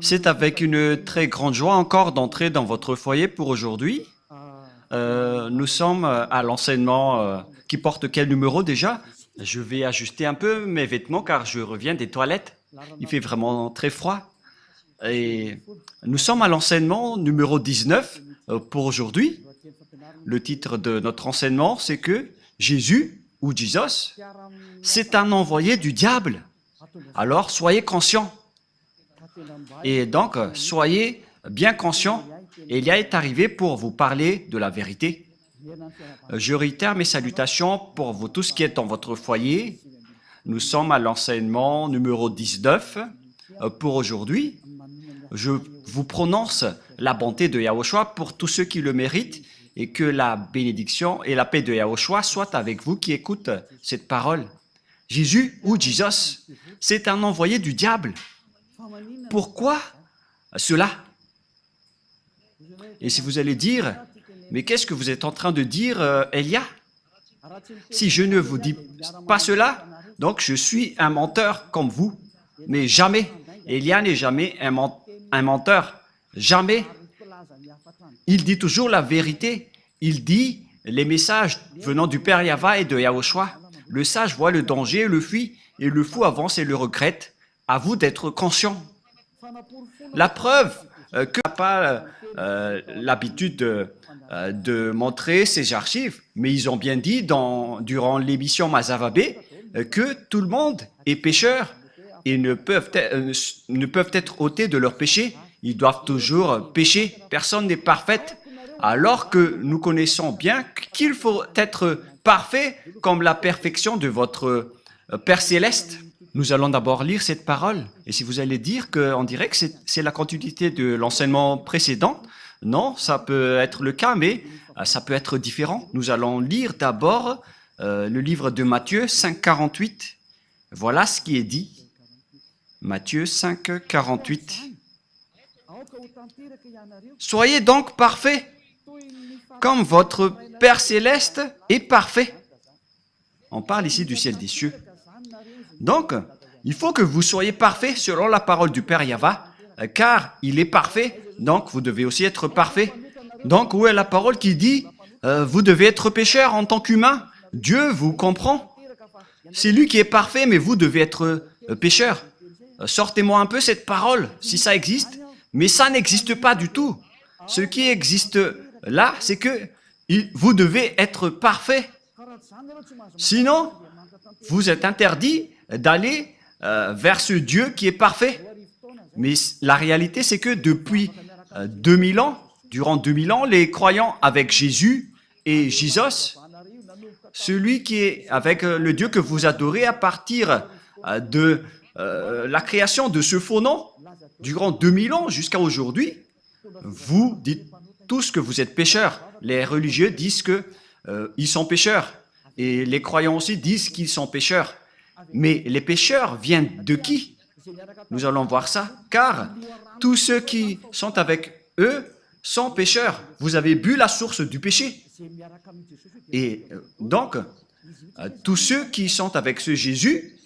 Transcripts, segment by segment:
C'est avec une très grande joie encore d'entrer dans votre foyer pour aujourd'hui. Nous sommes à l'enseignement qui porte quel numéro déjà? Je vais ajuster un peu mes vêtements car je reviens des toilettes. Il fait vraiment très froid. Et nous sommes à l'enseignement numéro 19 pour aujourd'hui. Le titre de notre enseignement, c'est que Jésus, ou Jesus, c'est un envoyé du diable. Alors, soyez conscients. Et donc, soyez bien conscients. Elia est arrivé pour vous parler de la vérité. Je réitère mes salutations pour vous tous qui êtes dans votre foyer. Nous sommes à l'enseignement numéro 19 pour aujourd'hui. Je vous prononce la bonté de Yahushua pour tous ceux qui le méritent et que la bénédiction et la paix de Yahushua soient avec vous qui écoutent cette parole. Jésus ou Jesus, c'est un envoyé du diable. Pourquoi cela? Et si vous allez dire, mais qu'est-ce que vous êtes en train de dire, Elia? Si je ne vous dis pas cela, donc je suis un menteur comme vous. Mais jamais, Elia n'est jamais un menteur. Jamais. Il dit toujours la vérité. Il dit les messages venant du Père Yahva et de Yahushua. Le sage voit le danger, le fuit, et le fou avance et le regrette. À vous d'être conscient. La preuve que n'a pas l'habitude de montrer ces archives, mais ils ont bien dit durant l'émission Mazavabé que tout le monde est pécheur et ne peuvent être ôtés de leur péché. Ils doivent toujours pécher. Personne n'est parfait. Alors que nous connaissons bien qu'il faut être parfait comme la perfection de votre Père Céleste. Nous allons d'abord lire cette parole. Et si vous allez dire qu'on dirait que c'est la continuité de l'enseignement précédent, non, ça peut être le cas, mais ça peut être différent. Nous allons lire d'abord le livre de Matthieu 5,48. Voilà ce qui est dit. Matthieu 5,48. Soyez donc parfaits, comme votre Père Céleste est parfait. On parle ici du ciel des cieux. Donc, il faut que vous soyez parfaits selon la parole du Père Yahva, car il est parfait, donc vous devez aussi être parfait. Donc, où est la parole qui dit vous devez être pécheur en tant qu'humain? Dieu vous comprend. C'est lui qui est parfait, mais vous devez être pécheur. Sortez-moi un peu cette parole, si ça existe. Mais ça n'existe pas du tout. Ce qui existe là, c'est que vous devez être parfait. Sinon, vous êtes interdit d'aller vers ce Dieu qui est parfait. Mais la réalité, c'est que depuis 2000 ans, durant 2000 ans, les croyants avec Jésus et Jesus, celui qui est avec le Dieu que vous adorez à partir de la création de ce faux nom, durant 2000 ans jusqu'à aujourd'hui, vous dites tous que vous êtes pécheurs. Les religieux disent qu'ils sont pécheurs. Et les croyants aussi disent qu'ils sont pécheurs. Mais les pécheurs viennent de qui? Nous allons voir ça. Car tous ceux qui sont avec eux sont pécheurs. Vous avez bu la source du péché. Et donc, tous ceux qui sont avec ce Jésus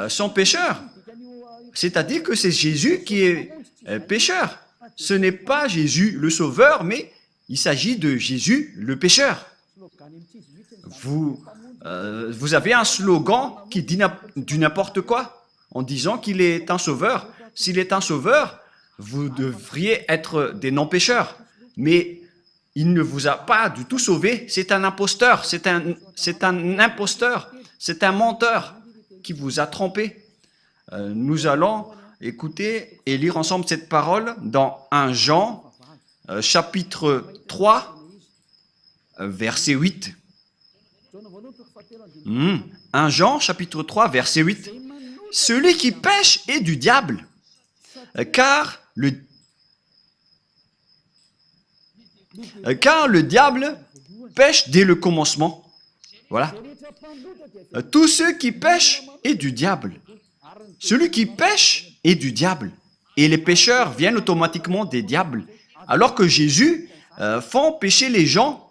sont pécheurs. C'est-à-dire que c'est Jésus qui est pécheur. Ce n'est pas Jésus le sauveur, mais il s'agit de Jésus le pécheur. Vous avez un slogan qui dit du n'importe quoi en disant qu'il est un sauveur. S'il est un sauveur, vous devriez être des non-pécheurs. Mais il ne vous a pas du tout sauvé. C'est un imposteur. C'est un imposteur. C'est un menteur qui vous a trompé. Nous allons écouter et lire ensemble cette parole dans 1 Jean, chapitre 3, verset 8. 1 Jean, chapitre 3, verset 8. Celui qui pêche est du diable, car le diable pêche dès le commencement. Voilà. Tous ceux qui pêchent est du diable. Celui qui pêche est du diable. Et les pécheurs viennent automatiquement des diables. Alors que Jésus font pécher les gens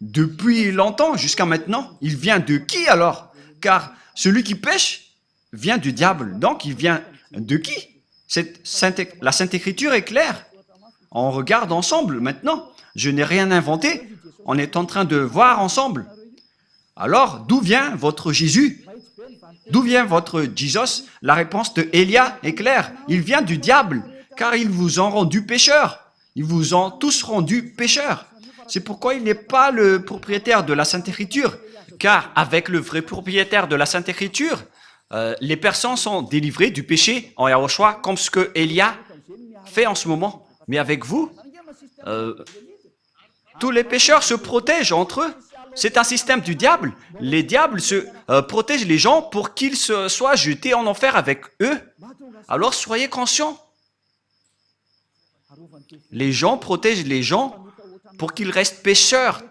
depuis longtemps jusqu'à maintenant. Il vient de qui alors? Car celui qui pêche vient du diable. Donc il vient de qui? La Sainte Écriture est claire. On regarde ensemble maintenant. Je n'ai rien inventé. On est en train de voir ensemble. Alors, d'où vient votre Jésus? D'où vient votre Jesus? La réponse de Élia est claire. Il vient du diable, car ils vous ont rendu pécheurs. Ils vous ont tous rendus pécheurs. C'est pourquoi il n'est pas le propriétaire de la Sainte Écriture, car avec le vrai propriétaire de la Sainte Écriture, les personnes sont délivrées du péché en Yahushua, comme ce que Élia fait en ce moment. Mais avec vous, tous les pécheurs se protègent entre eux. C'est un système du diable. Les diables protègent les gens pour qu'ils soient jetés en enfer avec eux. Alors soyez conscients. Les gens protègent les gens pour qu'ils restent pécheurs,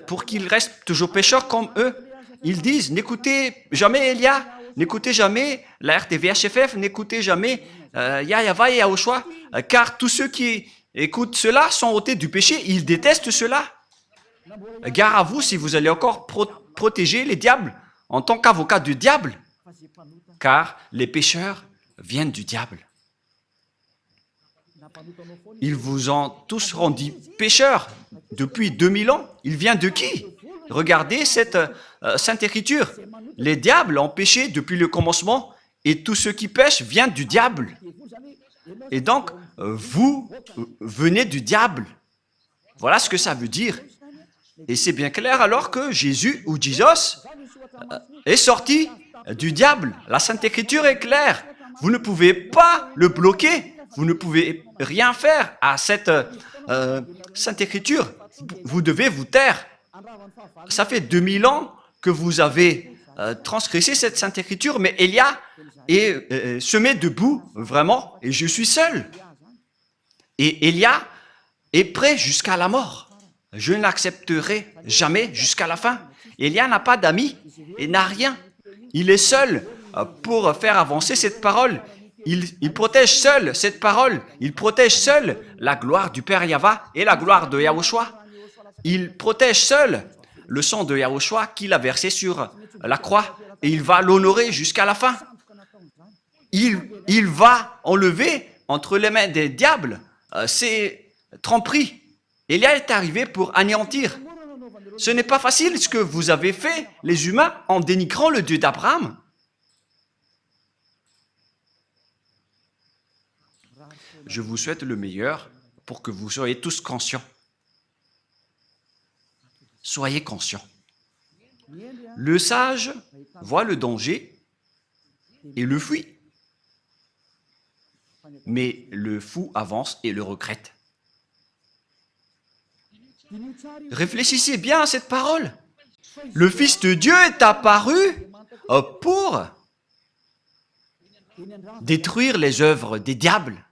pour qu'ils restent toujours pécheurs comme eux. Ils disent, n'écoutez jamais Elia, n'écoutez jamais la RTVHFF, n'écoutez jamais Yahava et Yahushua, car tous ceux qui écoutent cela sont ôtés du péché, ils détestent cela. Gare à vous si vous allez encore protéger les diables en tant qu'avocat du diable, car les pécheurs viennent du diable. Ils vous ont tous rendus pécheurs depuis 2000 ans. Il vient de qui? Regardez cette Sainte Écriture. Les diables ont péché depuis le commencement et tous ceux qui pêchent viennent du diable. Et donc, vous venez du diable. Voilà ce que ça veut dire. Et c'est bien clair alors que Jésus ou Jesus est sorti du diable. La Sainte Écriture est claire. Vous ne pouvez pas le bloquer. Vous ne pouvez rien faire à cette Sainte Écriture. Vous devez vous taire. Ça fait 2000 ans que vous avez transgressé cette Sainte Écriture, mais Élia se met debout, vraiment, et je suis seul. Et Élia est prêt jusqu'à la mort. Je n'accepterai jamais jusqu'à la fin. Élia n'a pas d'amis et n'a rien. Il est seul pour faire avancer cette parole. Il protège seul cette parole. Il protège seul la gloire du Père Yahva et la gloire de Yahushua. Il protège seul le sang de Yahushua qu'il a versé sur la croix et il va l'honorer jusqu'à la fin. Il va enlever entre les mains des diables ces tromperies. Élia est arrivé pour anéantir. Ce n'est pas facile ce que vous avez fait, les humains, en dénigrant le Dieu d'Abraham. Je vous souhaite le meilleur pour que vous soyez tous conscients. Soyez conscients. Le sage voit le danger et le fuit. Mais le fou avance et le regrette. Réfléchissez bien à cette parole. Le Fils de Dieu est apparu pour détruire les œuvres des diables.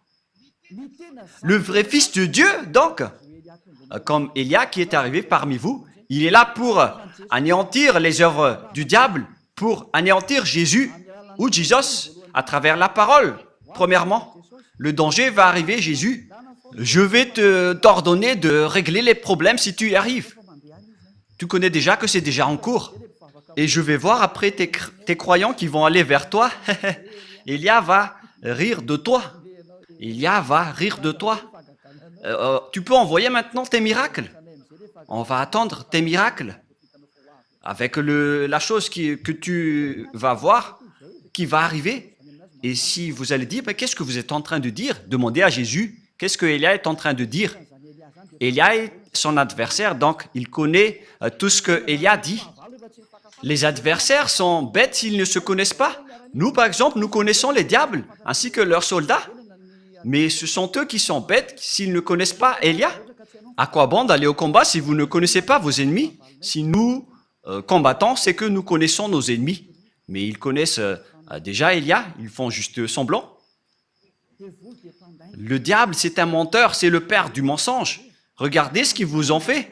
Le vrai Fils de Dieu, donc, comme Élia qui est arrivé parmi vous, il est là pour anéantir les œuvres du diable, pour anéantir Jésus ou Jesus à travers la parole. Premièrement, le danger va arriver, Jésus. Je vais t'ordonner de régler les problèmes si tu y arrives. Tu connais déjà que c'est déjà en cours. Et je vais voir après tes croyants qui vont aller vers toi. Élia va rire de toi. Élia va rire de toi. Tu peux envoyer maintenant tes miracles. On va attendre tes miracles. Avec la chose que tu vas voir, qui va arriver. Et si vous allez dire, qu'est-ce que vous êtes en train de dire? Demandez à Jésus. Qu'est-ce que Élia est en train de dire? Élia est son adversaire, donc il connaît tout ce que Élia dit. Les adversaires sont bêtes s'ils ne se connaissent pas. Nous, par exemple, nous connaissons les diables ainsi que leurs soldats. Mais ce sont eux qui sont bêtes s'ils ne connaissent pas Élia. À quoi bon d'aller au combat si vous ne connaissez pas vos ennemis? Si nous combattons, c'est que nous connaissons nos ennemis. Mais ils connaissent déjà Élia, ils font juste semblant. Le diable, c'est un menteur, c'est le père du mensonge. Regardez ce qu'ils vous ont fait.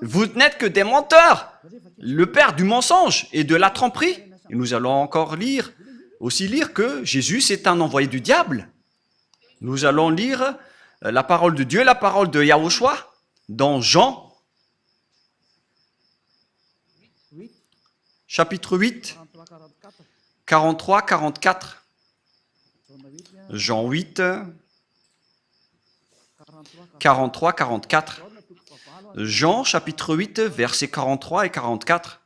Vous n'êtes que des menteurs. Le père du mensonge et de la tromperie. Et nous allons encore lire que Jésus, c'est un envoyé du diable. Nous allons lire la parole de Dieu, la parole de Yahushua, dans Jean, chapitre 8, 43-44. Jean 8, 43, 44. Jean chapitre 8, versets 43 et 44.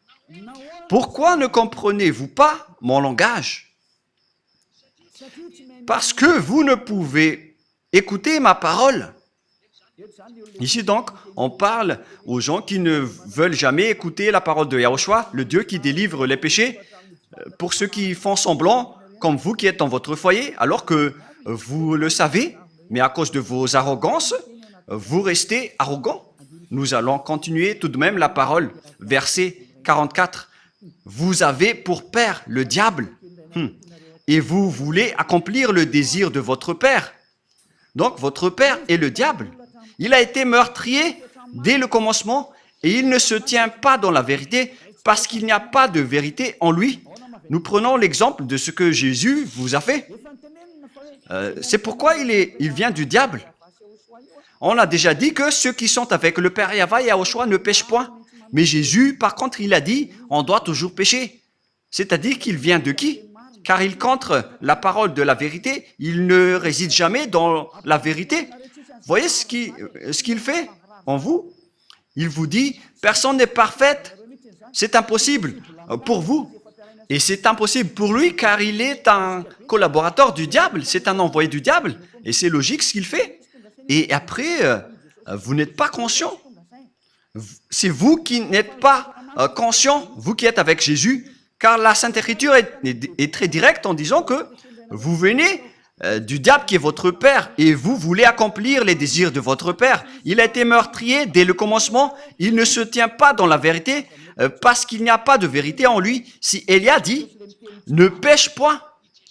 Pourquoi ne comprenez-vous pas mon langage? Parce que vous ne pouvez écouter ma parole. Ici donc, on parle aux gens qui ne veulent jamais écouter la parole de Yahushua, le Dieu qui délivre les péchés, pour ceux qui font semblant, comme vous qui êtes dans votre foyer, alors que vous le savez, mais à cause de vos arrogances, vous restez arrogants. Nous allons continuer tout de même la parole. Verset 44. Vous avez pour père le diable, et vous voulez accomplir le désir de votre père. Donc, votre père est le diable. Il a été meurtrier dès le commencement et il ne se tient pas dans la vérité parce qu'il n'y a pas de vérité en lui. Nous prenons l'exemple de ce que Jésus vous a fait. C'est pourquoi il vient du diable. On a déjà dit que ceux qui sont avec le Père Yahva et Yahushua ne pêchent point. Mais Jésus, par contre, il a dit, on doit toujours pécher. C'est-à-dire qu'il vient de qui? Car il contre la parole de la vérité. Il ne réside jamais dans la vérité. Voyez ce qu'il fait en vous? Il vous dit, personne n'est parfaite. C'est impossible pour vous. Et c'est impossible pour lui car il est un collaborateur du diable. C'est un envoyé du diable. Et c'est logique ce qu'il fait. Et après, vous n'êtes pas conscient. C'est vous qui n'êtes pas conscient, vous qui êtes avec Jésus, car la Sainte Écriture est très directe en disant que vous venez du diable qui est votre père et vous voulez accomplir les désirs de votre père. Il a été meurtrier dès le commencement, il ne se tient pas dans la vérité parce qu'il n'y a pas de vérité en lui. Si Élia dit « ne pêche point »,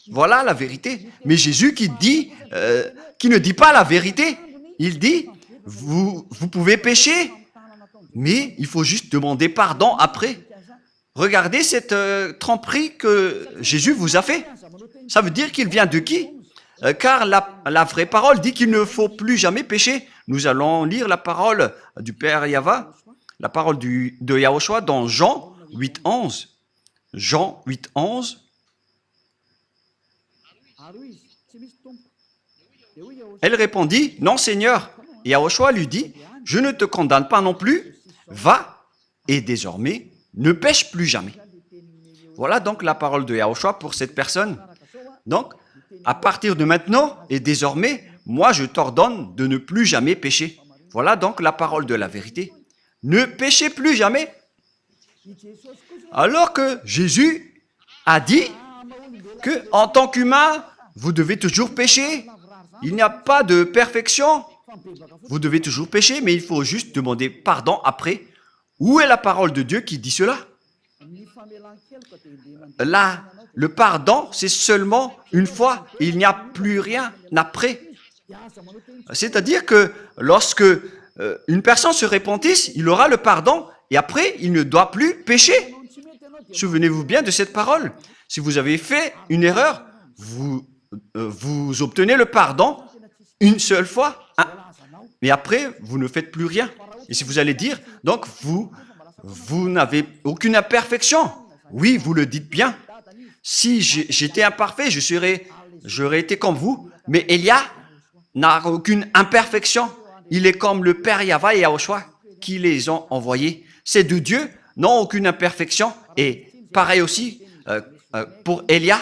voilà la vérité. Mais Jésus qui ne dit pas la vérité, il dit « vous pouvez pécher ». Mais il faut juste demander pardon après. Regardez cette tromperie que Jésus vous a fait. Ça veut dire qu'il vient de qui? Car la vraie parole dit qu'il ne faut plus jamais pécher. Nous allons lire la parole du Père Yahva, la parole de Yahushua dans Jean 8, 11. Jean 8, 11. Elle répondit, non Seigneur. Et Yahushua lui dit, je ne te condamne pas non plus. Va et désormais ne pêche plus jamais. Voilà donc la parole de Yahushua pour cette personne. Donc, à partir de maintenant et désormais, moi je t'ordonne de ne plus jamais pécher. Voilà donc la parole de la vérité. Ne péchez plus jamais. Alors que Jésus a dit que en tant qu'humain, vous devez toujours pécher. Il n'y a pas de perfection. Vous devez toujours pécher, mais il faut juste demander pardon après. Où est la parole de Dieu qui dit cela? Là, le pardon, c'est seulement une fois. Il n'y a plus rien après. C'est-à-dire que lorsque une personne se repentisse, il aura le pardon et après, il ne doit plus pécher. Souvenez-vous bien de cette parole. Si vous avez fait une erreur, vous obtenez le pardon une seule fois. Mais après, vous ne faites plus rien. Et si vous allez dire, donc vous n'avez aucune imperfection. Oui, vous le dites bien. Si j'étais imparfait, j'aurais été comme vous. Mais Élia n'a aucune imperfection. Il est comme le Père Yahva et Yahushua qui les ont envoyés. Ces deux dieux n'ont aucune imperfection. Et pareil aussi pour Élia.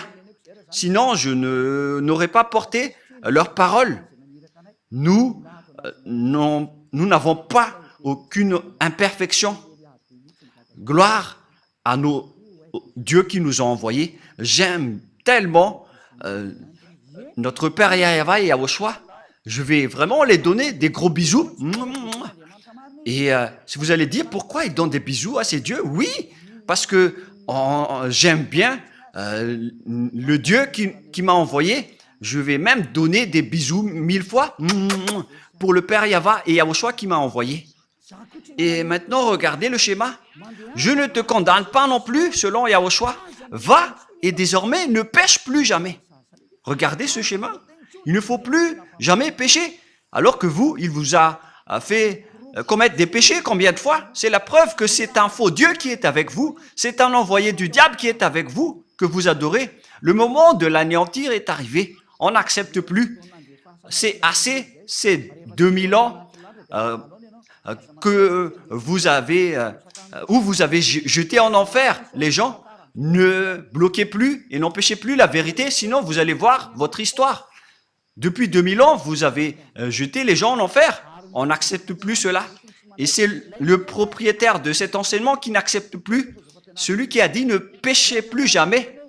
Sinon, je n'aurais pas porté leur parole. Nous n'avons pas aucune imperfection. Gloire à nos dieux qui nous ont envoyés. J'aime tellement notre Père Yahva et Yahushua. Je vais vraiment les donner des gros bisous. Et si vous allez dire pourquoi ils donnent des bisous à ces dieux, oui, parce que j'aime bien le Dieu qui m'a envoyé. Je vais même donner des bisous 1000 fois pour le Père Yahva et Yahushua qui m'a envoyé. Et maintenant, regardez le schéma. Je ne te condamne pas non plus, selon Yahushua. Va et désormais ne pêche plus jamais. Regardez ce schéma. Il ne faut plus jamais pécher. Alors que vous, il vous a fait commettre des péchés combien de fois? C'est la preuve que c'est un faux Dieu qui est avec vous. C'est un envoyé du diable qui est avec vous, que vous adorez. Le moment de l'anéantir est arrivé. On n'accepte plus. C'est assez, c'est 2000 ans que vous avez, où vous avez jeté en enfer les gens. Ne bloquez plus et n'empêchez plus la vérité, sinon vous allez voir votre histoire. Depuis 2000 ans, vous avez jeté les gens en enfer. On n'accepte plus cela. Et c'est le propriétaire de cet enseignement qui n'accepte plus. Celui qui a dit ne péchez plus jamais.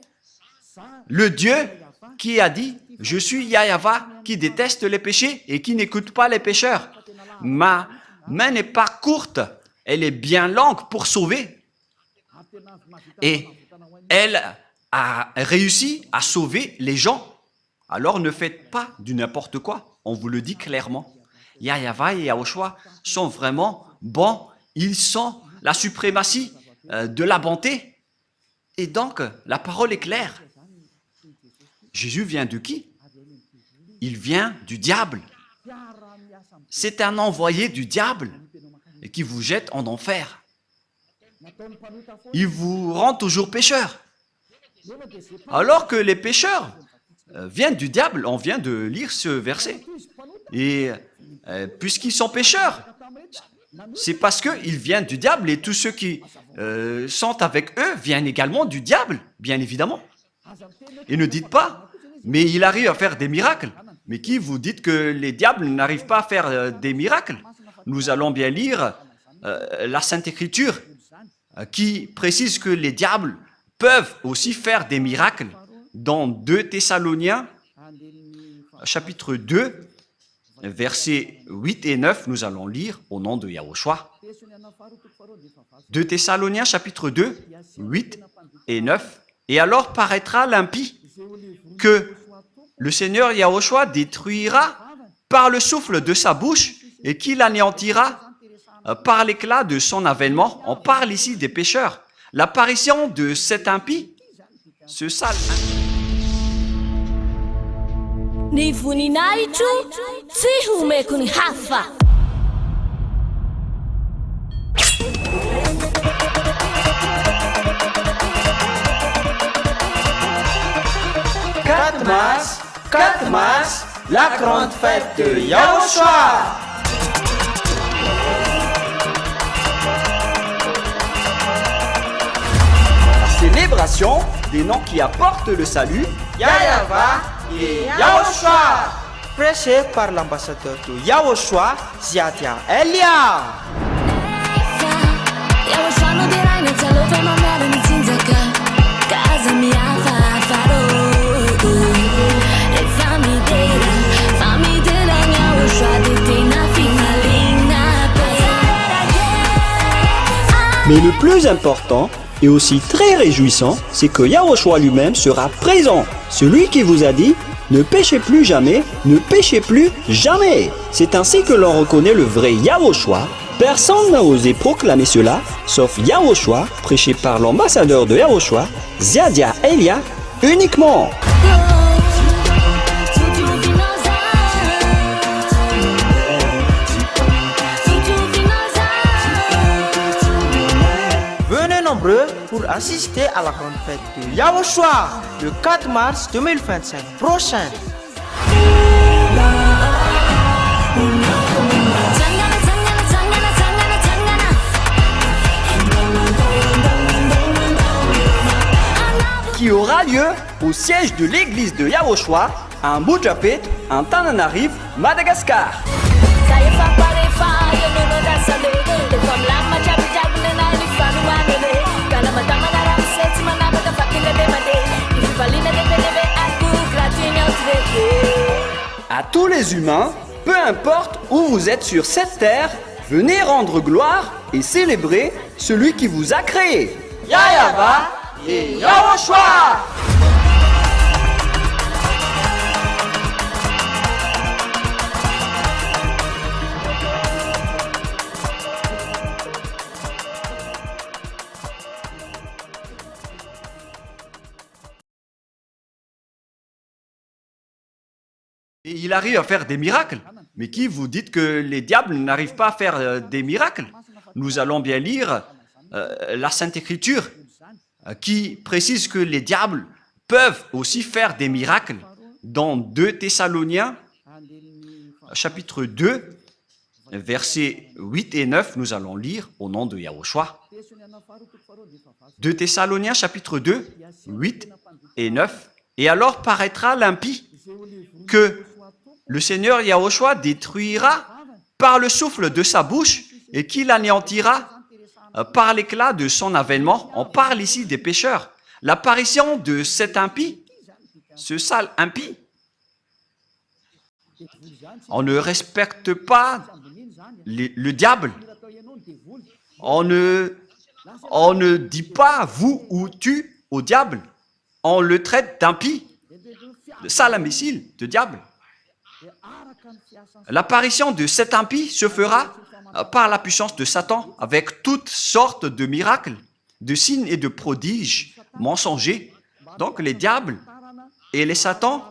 Le Dieu qui a dit je suis Yahweh qui déteste les péchés et qui n'écoute pas les pécheurs. Ma main n'est pas courte, elle est bien longue pour sauver. Et elle a réussi à sauver les gens. Alors ne faites pas du n'importe quoi. On vous le dit clairement. Yahweh et Yahushua sont vraiment bons. Ils sont la suprématie de la bonté. Et donc, la parole est claire. Jésus vient de qui? Il vient du diable. C'est un envoyé du diable qui vous jette en enfer. Il vous rend toujours pécheur. Alors que les pécheurs viennent du diable, on vient de lire ce verset. Et puisqu'ils sont pécheurs, c'est parce qu'ils viennent du diable et tous ceux qui sont avec eux viennent également du diable, bien évidemment. Et ne dites pas, mais il arrive à faire des miracles. Mais qui vous dites que les diables n'arrivent pas à faire des miracles? Nous allons bien lire la Sainte Écriture qui précise que les diables peuvent aussi faire des miracles. Dans 2 Thessaloniens, chapitre 2, versets 8 et 9, nous allons lire au nom de Yahushua. 2 Thessaloniens, chapitre 2, 8 et 9. Et alors paraîtra l'impie que le Seigneur Yahushua détruira par le souffle de sa bouche et qu'il anéantira par l'éclat de son avènement. On parle ici des pécheurs. L'apparition de cet impie, ce sale Mars, la grande fête de Yahushua. Célébration des noms qui apportent le salut, Yahweh et Yahushua. Prêché par l'ambassadeur de Yahushua, Ziadia Elia. Mais le plus important et aussi très réjouissant, c'est que Yahushua lui-même sera présent. Celui qui vous a dit « Ne péchez plus jamais, ne péchez plus jamais ». C'est ainsi que l'on reconnaît le vrai Yahushua. Personne n'a osé proclamer cela, sauf Yahushua, prêché par l'ambassadeur de Yahushua, Ziadia Elia, uniquement. Pour assister à la grande fête de Yahushua le 4 mars 2025 prochain. Qui aura lieu au siège de l'église de Yahushua à Mbujapet, en Tananarive, Madagascar. À tous les humains, peu importe où vous êtes sur cette terre, venez rendre gloire et célébrer celui qui vous a créé. Yahweh et Yahushua. Et il arrive à faire des miracles. Mais qui vous dites que les diables n'arrivent pas à faire des miracles? Nous allons bien lire la Sainte Écriture qui précise que les diables peuvent aussi faire des miracles. dans 2 Thessaloniens, chapitre 2, versets 8 et 9, nous allons lire au nom de Yahushua. 2 Thessaloniens, chapitre 2, 8 et 9. Et alors paraîtra l'impie que le Seigneur Yahushua détruira par le souffle de sa bouche et qu'il anéantira par l'éclat de son avènement. On parle ici des pécheurs. L'apparition de cet impie, ce sale impie, on ne respecte pas le diable. On ne dit pas vous ou tu au diable. On le traite d'impie, de sale imbécile, de diable. L'apparition de cet impie se fera par la puissance de Satan avec toutes sortes de miracles, de signes et de prodiges mensongers. Donc les diables et les satans,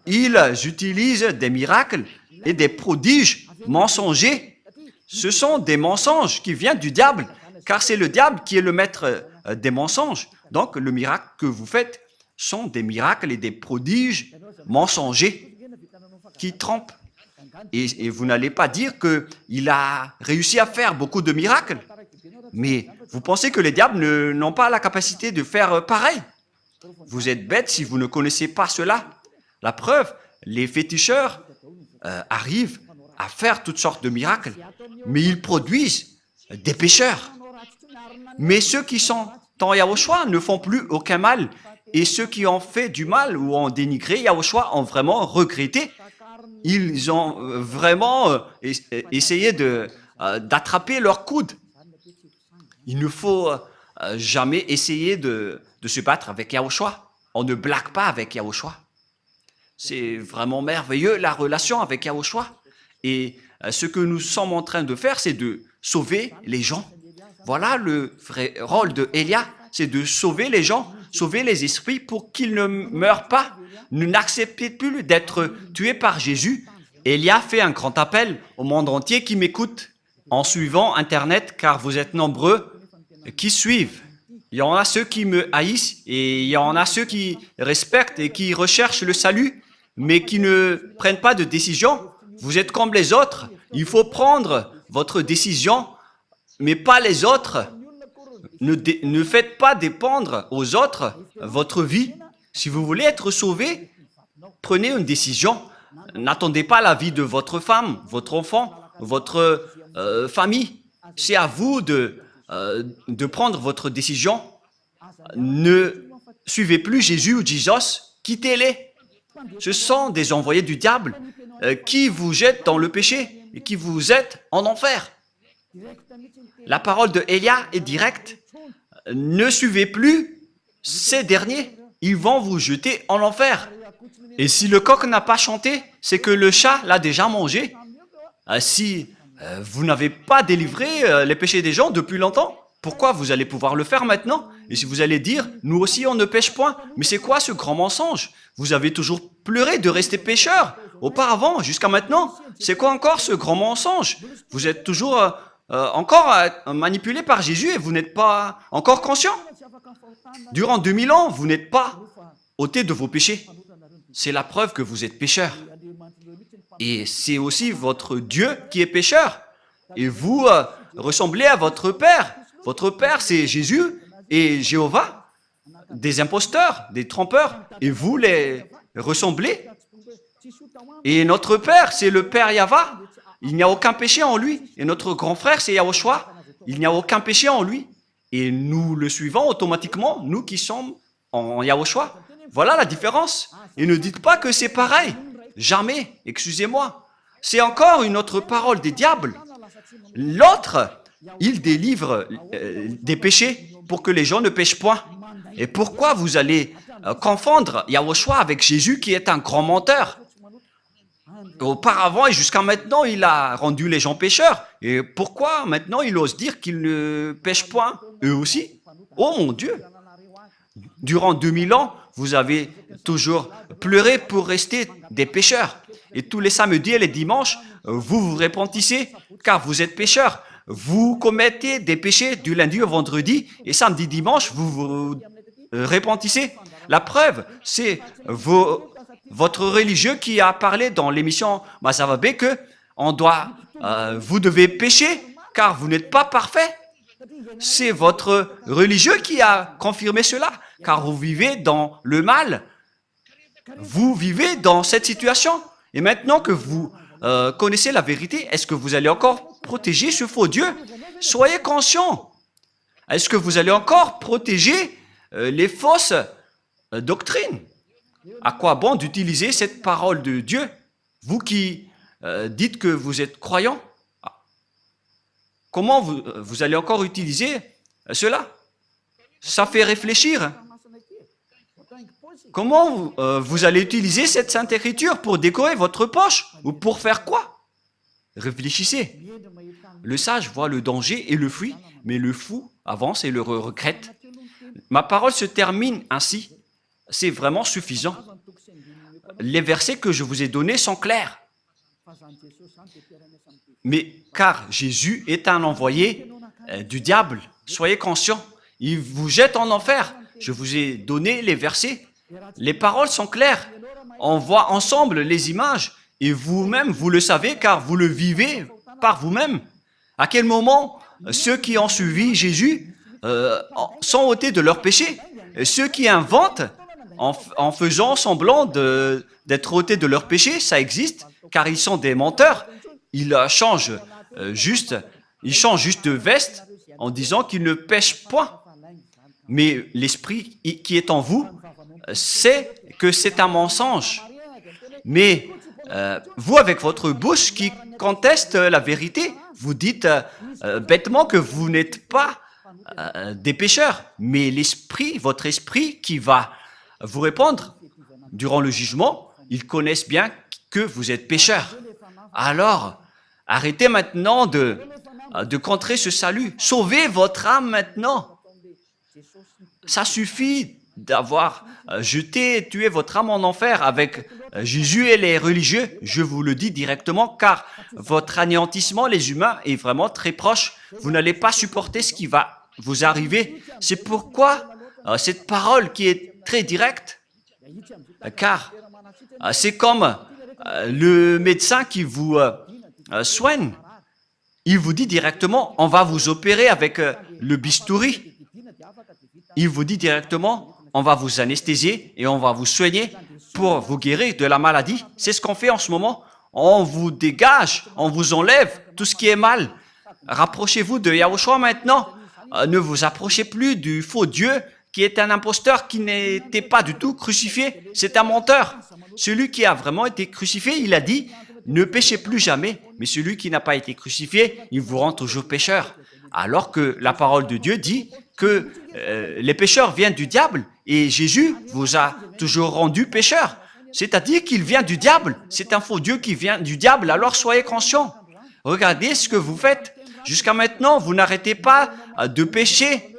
ils utilisent des miracles et des prodiges mensongers. Ce sont des mensonges qui viennent du diable, car c'est le diable qui est le maître des mensonges. Donc le miracle que vous faites sont des miracles et des prodiges mensongers qui trompent. Et vous n'allez pas dire qu'il a réussi à faire beaucoup de miracles. Mais vous pensez que les diables n'ont pas la capacité de faire pareil. Vous êtes bêtes si vous ne connaissez pas cela. La preuve, les féticheurs arrivent à faire toutes sortes de miracles, mais ils produisent des pécheurs. Mais ceux qui sont en Yahushua ne font plus aucun mal. Et ceux qui ont fait du mal ou ont dénigré Yahushua ont vraiment regretté. Ils ont vraiment essayé d'attraper leur coude. Il ne faut jamais essayer de se battre avec Yahushua. On ne blague pas avec Yahushua. C'est vraiment merveilleux la relation avec Yahushua. Et ce que nous sommes en train de faire, c'est de sauver les gens. Voilà le vrai rôle de Elia, c'est de sauver les gens, sauver les esprits pour qu'ils ne meurent pas. N'acceptez plus d'être tués par Jésus. Elia fait un grand appel au monde entier qui m'écoute en suivant Internet, car vous êtes nombreux qui suivent. Il y en a ceux qui me haïssent et il y en a ceux qui respectent et qui recherchent le salut, mais qui ne prennent pas de décision. Vous êtes comme les autres. Il faut prendre votre décision, mais pas les autres. Ne faites pas dépendre aux autres votre vie. Si vous voulez être sauvé, prenez une décision. N'attendez pas la vie de votre femme, votre enfant, votre famille. C'est à vous de prendre votre décision. Ne suivez plus Jésus ou Jesus, quittez-les. Ce sont des envoyés du diable qui vous jettent dans le péché et qui vous jettent en enfer. La parole de Elia est directe. Ne suivez plus ces derniers. Ils vont vous jeter en enfer. Et si le coq n'a pas chanté, c'est que le chat l'a déjà mangé. Si vous n'avez pas délivré les péchés des gens depuis longtemps, pourquoi vous allez pouvoir le faire maintenant? Et si vous allez dire, nous aussi on ne pêche point. Mais c'est quoi ce grand mensonge? Vous avez toujours pleuré de rester pécheur auparavant, jusqu'à maintenant. C'est quoi encore ce grand mensonge? Vous êtes toujours encore manipulé par Jésus et vous n'êtes pas encore conscient. Durant 2000 ans, vous n'êtes pas ôté de vos péchés. C'est la preuve que vous êtes pécheur. Et c'est aussi votre Dieu qui est pécheur. Et vous ressemblez à votre Père. Votre Père, c'est Jésus et Jéhovah, des imposteurs, des trompeurs. Et vous les ressemblez. Et notre Père, c'est le Père Yahva. Il n'y a aucun péché en lui. Et notre grand frère, c'est Yahushua. Il n'y a aucun péché en lui. Et nous le suivons automatiquement, nous qui sommes en Yahushua. Voilà la différence. Et ne dites pas que c'est pareil. Jamais, excusez-moi. C'est encore une autre parole des diables. L'autre, il délivre des péchés pour que les gens ne pêchent point. Et pourquoi vous allez confondre Yahushua avec Jésus qui est un grand menteur? Auparavant et jusqu'à maintenant, il a rendu les gens pécheurs. Et pourquoi maintenant il ose dire qu'ils ne pêchent point, eux aussi? Oh mon Dieu! Durant 2000 ans, vous avez toujours pleuré pour rester des pécheurs. Et tous les samedis et les dimanches, vous vous repentissez car vous êtes pécheurs. Vous commettez des péchés du lundi au vendredi et samedi, dimanche, vous vous repentissez. La preuve, c'est vos votre religieux qui a parlé dans l'émission Masavabé que vous devez pécher car vous n'êtes pas parfait. C'est votre religieux qui a confirmé cela, car vous vivez dans le mal. Vous vivez dans cette situation. Et maintenant que vous connaissez la vérité, est-ce que vous allez encore protéger ce faux Dieu? Soyez conscients. Est-ce que vous allez encore protéger les fausses doctrines? À quoi bon d'utiliser cette parole de Dieu? Vous qui dites que vous êtes croyants, comment vous allez encore utiliser cela? Ça fait réfléchir. Comment vous allez utiliser cette Sainte Écriture pour décorer votre poche? Ou pour faire quoi? Réfléchissez. Le sage voit le danger et le fuit, mais le fou avance et le regrette. Ma parole se termine ainsi. C'est vraiment suffisant. Les versets que je vous ai donnés sont clairs. Mais car Jésus est un envoyé du diable, soyez conscients. Il vous jette en enfer. Je vous ai donné les versets. Les paroles sont claires. On voit ensemble les images. Et vous-même, vous le savez car vous le vivez par vous-même. À quel moment ceux qui ont suivi Jésus sont ôtés de leurs péchés? Ceux qui inventent en faisant semblant d'être ôtés de leurs péchés, ça existe, car ils sont des menteurs. Ils changent juste de veste en disant qu'ils ne pêchent point. Mais l'esprit qui est en vous sait que c'est un mensonge. Mais vous, avec votre bouche qui conteste la vérité, vous dites bêtement que vous n'êtes pas des pécheurs. Mais l'esprit, votre esprit qui va vous répondre durant le jugement, ils connaissent bien que vous êtes pécheurs. Alors, arrêtez maintenant de contrer ce salut. Sauvez votre âme maintenant. Ça suffit d'avoir jeté et tué votre âme en enfer avec Jésus et les religieux. Je vous le dis directement, car votre anéantissement, les humains, est vraiment très proche. Vous n'allez pas supporter ce qui va vous arriver. C'est pourquoi cette parole qui est très directe, car c'est comme le médecin qui vous soigne. Il vous dit directement, on va vous opérer avec le bistouri. Il vous dit directement, on va vous anesthésier et on va vous soigner pour vous guérir de la maladie. C'est ce qu'on fait en ce moment. On vous dégage, on vous enlève tout ce qui est mal. Rapprochez-vous de Yahushua maintenant. Ne vous approchez plus du faux Dieu qui est un imposteur qui n'était pas du tout crucifié. C'est un menteur. Celui qui a vraiment été crucifié, il a dit, ne péchez plus jamais. Mais celui qui n'a pas été crucifié, il vous rend toujours pécheur. Alors que la parole de Dieu dit que les pécheurs viennent du diable et Jésus vous a toujours rendu pécheur. C'est-à-dire qu'il vient du diable. C'est un faux Dieu qui vient du diable. Alors soyez conscients. Regardez ce que vous faites. Jusqu'à maintenant, vous n'arrêtez pas de pécher.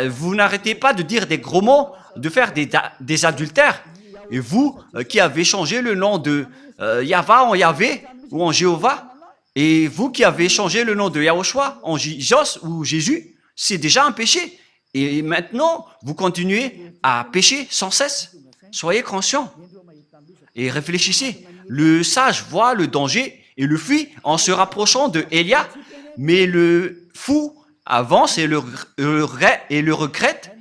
Vous n'arrêtez pas de dire des gros mots, de faire des adultères. Et vous qui avez changé le nom de Yahva en Yahvé ou en Jéhovah, et vous qui avez changé le nom de Yahushua en Jos ou Jésus, c'est déjà un péché. Et maintenant, vous continuez à pécher sans cesse. Soyez conscients et réfléchissez. Le sage voit le danger et le fuit en se rapprochant de Élia, mais le fou avance et le regrette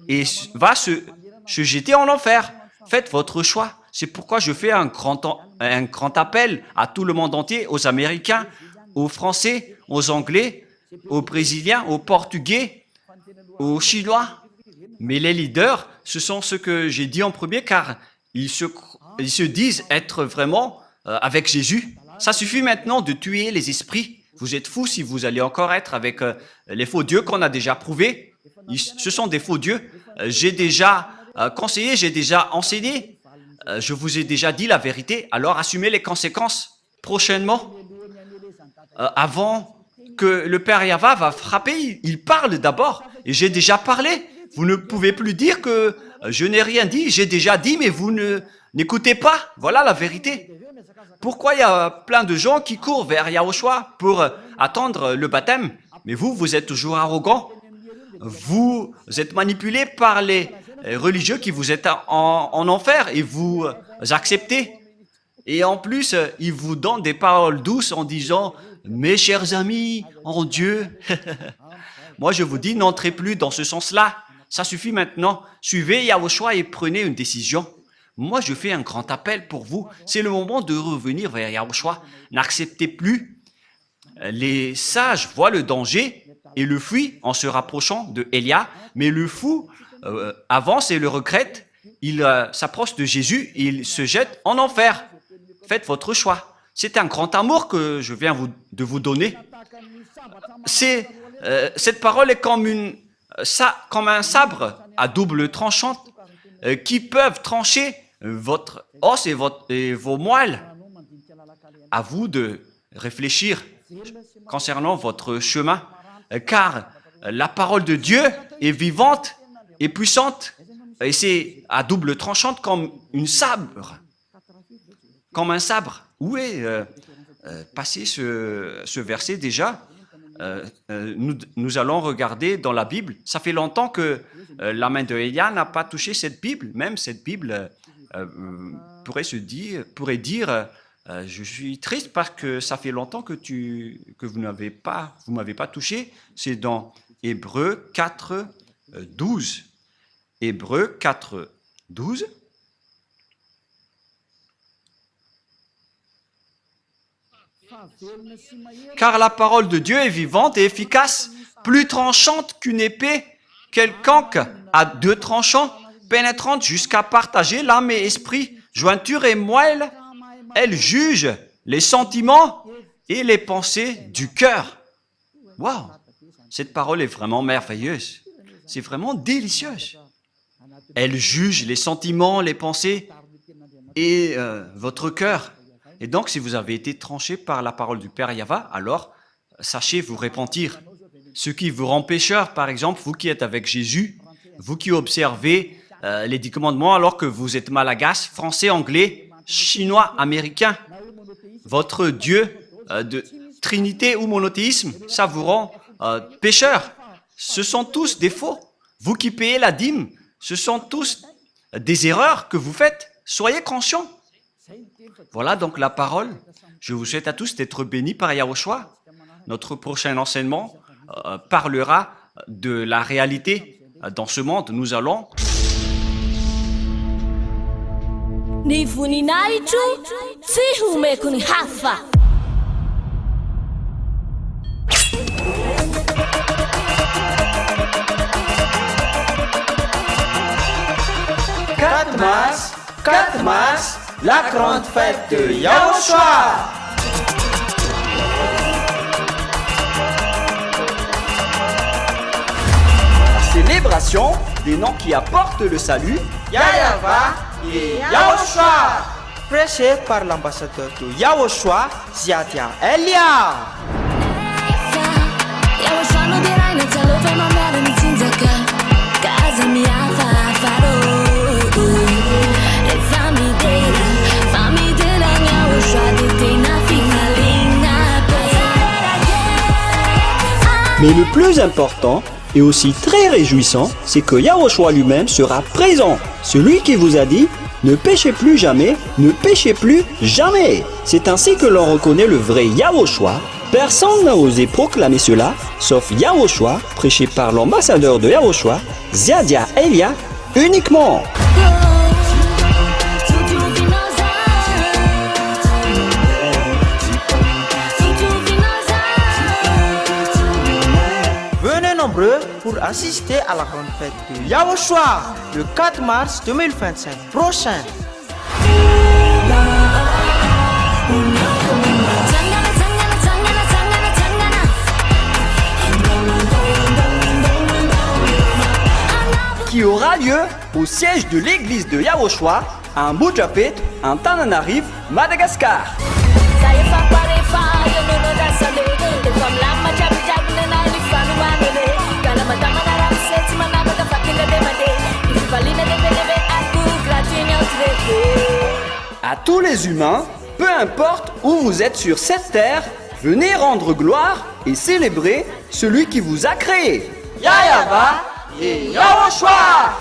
et va se jeter en enfer. Faites votre choix. C'est pourquoi je fais un grand appel à tout le monde entier, aux Américains, aux Français, aux Anglais, aux Brésiliens, aux Portugais, aux Chinois. Mais les leaders, ce sont ceux que j'ai dit en premier, car ils se disent être vraiment avec Jésus. Ça suffit maintenant de tuer les esprits. Vous êtes fous si vous allez encore être avec les faux dieux qu'on a déjà prouvés. Ce sont des faux dieux. J'ai déjà conseillé, j'ai déjà enseigné. Je vous ai déjà dit la vérité. Alors assumez les conséquences prochainement. Avant que le Père Yahva va frapper, il parle d'abord. Et j'ai déjà parlé. Vous ne pouvez plus dire que je n'ai rien dit. J'ai déjà dit, mais vous n'écoutez pas. Voilà la vérité. Pourquoi il y a plein de gens qui courent vers Yahushua pour attendre le baptême? Mais vous êtes toujours arrogant. Vous êtes manipulé par les religieux qui vous êtes en enfer et vous acceptez. Et en plus, il vous donne des paroles douces en disant « Mes chers amis, en Dieu ». Moi, je vous dis, n'entrez plus dans ce sens-là. Ça suffit maintenant. Suivez Yahushua et prenez une décision. Moi, je fais un grand appel pour vous. C'est le moment de revenir vers Yahushua. N'acceptez plus. Les sages voient le danger et le fuient en se rapprochant de Élia. Mais le fou avance et le regrette. Il s'approche de Jésus et il se jette en enfer. Faites votre choix. C'est un grand amour que je viens de vous donner. Cette parole est comme un sabre à double tranchant qui peuvent trancher votre os et vos moelles. À vous de réfléchir concernant votre chemin, car la parole de Dieu est vivante et puissante, et c'est à double tranchante comme un sabre. Où est passé ce verset déjà? Nous allons regarder dans la Bible. Ça fait longtemps que la main de Élia n'a pas touché cette Bible. Même cette Bible pourrait dire je suis triste parce que ça fait longtemps que vous m'avez pas touché. C'est dans Hébreux 4, 12. Hébreux 4, 12. Car la parole de Dieu est vivante et efficace, plus tranchante qu'une épée quelconque à deux tranchants, pénétrante jusqu'à partager l'âme et esprit, jointure et moelle. Elle juge les sentiments et les pensées du cœur. Waouh! Cette parole est vraiment merveilleuse. C'est vraiment délicieuse. Elle juge les sentiments, les pensées et votre cœur. Et donc, si vous avez été tranché par la parole du Père Yahva, alors sachez vous repentir. Ce qui vous rend pécheur, par exemple, vous qui êtes avec Jésus, vous qui observez les 10 commandements alors que vous êtes malagasy, français, anglais, chinois, américain, votre Dieu de Trinité ou monothéisme, ça vous rend pécheur. Ce sont tous des faux. Vous qui payez la dîme, ce sont tous des erreurs que vous faites. Soyez conscients. Voilà donc la parole. Je vous souhaite à tous d'être bénis par Yahushua. Notre prochain enseignement parlera de la réalité. Dans ce monde, nous allons... Quatre mars, la grande fête de Yahushua. Célébration des noms qui apportent le salut, Yahva et Yahushua. Prêché par l'ambassadeur de Yahushua, Ziadia Elia. Mais le plus important et aussi très réjouissant, c'est que Yahushua lui-même sera présent. Celui qui vous a dit « Ne péchez plus jamais, ne péchez plus jamais ». C'est ainsi que l'on reconnaît le vrai Yahushua. Personne n'a osé proclamer cela, sauf Yahushua, prêché par l'ambassadeur de Yahushua, Ziadia Elia, uniquement. Pour assister à la grande fête de Yahushua le 4 mars 2025 prochain. Qui aura lieu au siège de l'église de Yahushua à Mbujapet, en Tananarive, Madagascar. À tous les humains, peu importe où vous êtes sur cette terre, venez rendre gloire et célébrer celui qui vous a créé. Yahva et Yahushua.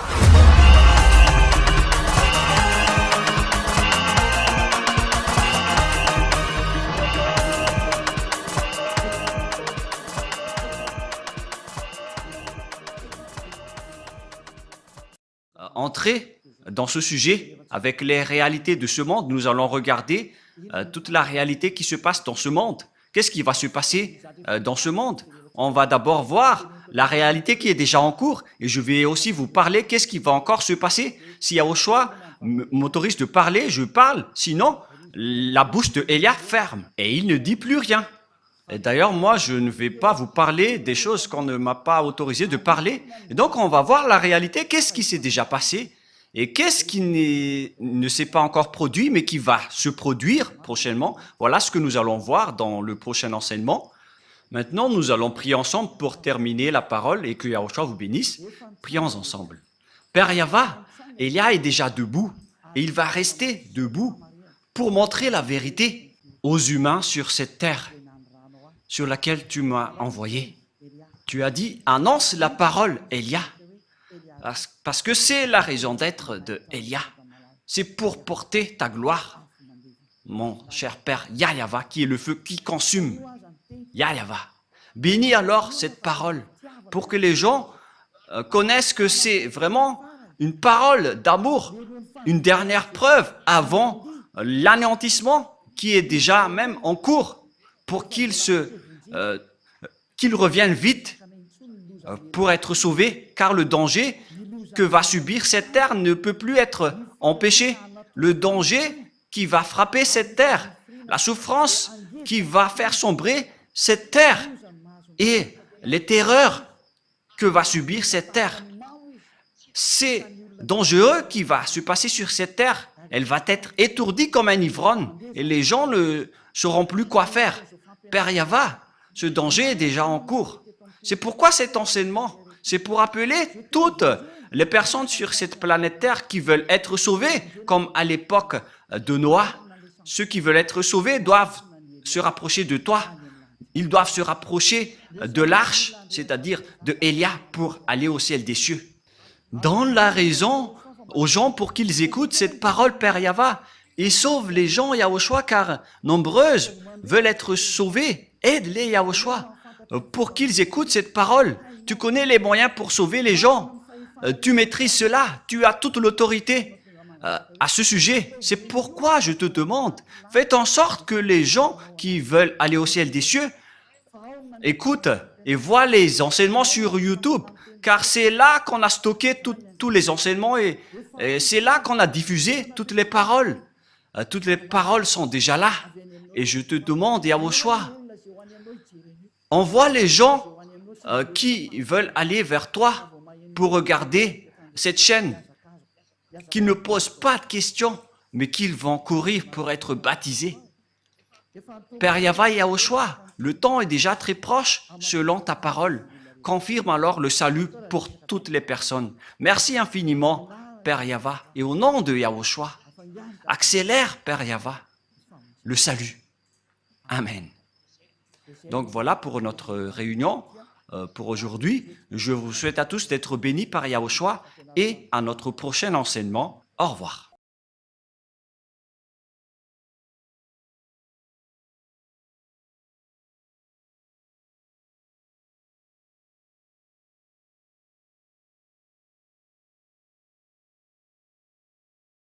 entrer dans ce sujet avec les réalités de ce monde. Nous allons regarder toute la réalité qui se passe dans ce monde. Qu'est-ce qui va se passer dans ce monde? On va d'abord voir la réalité qui est déjà en cours et je vais aussi vous parler qu'est-ce qui va encore se passer. Si Yahushua m'autorise de parler, je parle. Sinon, la bouche de Élia ferme et il ne dit plus rien. Et d'ailleurs, moi, je ne vais pas vous parler des choses qu'on ne m'a pas autorisé de parler. Et donc, on va voir la réalité, qu'est-ce qui s'est déjà passé et qu'est-ce qui ne s'est pas encore produit, mais qui va se produire prochainement. Voilà ce que nous allons voir dans le prochain enseignement. Maintenant, nous allons prier ensemble pour terminer la parole et que Yahushua vous bénisse. Prions ensemble. Père Yahva, Élia est déjà debout et il va rester debout pour montrer la vérité aux humains sur cette terre sur laquelle tu m'as envoyé. Tu as dit, annonce la parole, Élia, parce que c'est la raison d'être de Élia. C'est pour porter ta gloire, mon cher Père Yahva, qui est le feu qui consume. Yahva. Bénis alors cette parole pour que les gens connaissent que c'est vraiment une parole d'amour, une dernière preuve avant l'anéantissement qui est déjà même en cours pour qu'ils reviennent vite pour être sauvés, car le danger que va subir cette terre ne peut plus être empêché. Le danger qui va frapper cette terre, la souffrance qui va faire sombrer cette terre et les terreurs que va subir cette terre. C'est dangereux qui va se passer sur cette terre. Elle va être étourdie comme un ivrogne et les gens ne sauront plus quoi faire. Père Yahva, ce danger est déjà en cours. C'est pourquoi cet enseignement, c'est pour appeler toutes les personnes sur cette planète Terre qui veulent être sauvées, comme à l'époque de Noah. Ceux qui veulent être sauvés doivent se rapprocher de toi. Ils doivent se rapprocher de l'arche, c'est-à-dire de Élia, pour aller au ciel des cieux. Donne la raison aux gens pour qu'ils écoutent cette parole, Père Yahva, et sauve les gens, Yahushua, car nombreuses veulent être sauvées. Aide-les, Yahushua, pour qu'ils écoutent cette parole. Tu connais les moyens pour sauver les gens. Tu maîtrises cela. Tu as toute l'autorité à ce sujet. C'est pourquoi je te demande, faites en sorte que les gens qui veulent aller au ciel des cieux écoutent et voient les enseignements sur YouTube, car c'est là qu'on a stocké tous les enseignements et c'est là qu'on a diffusé toutes les paroles. Toutes les paroles sont déjà là. Et je te demande, Yahushua, envoie les gens qui veulent aller vers toi pour regarder cette chaîne, qui ne posent pas de questions, mais qu'ils vont courir pour être baptisés. Père Yahva et Yahushua, le temps est déjà très proche selon ta parole. Confirme alors le salut pour toutes les personnes. Merci infiniment, Père Yahva, et au nom de Yahushua, accélère, Père Yahva, le salut. Amen. Donc voilà pour notre réunion pour aujourd'hui. Je vous souhaite à tous d'être bénis par Yahushua et à notre prochain enseignement. Au revoir.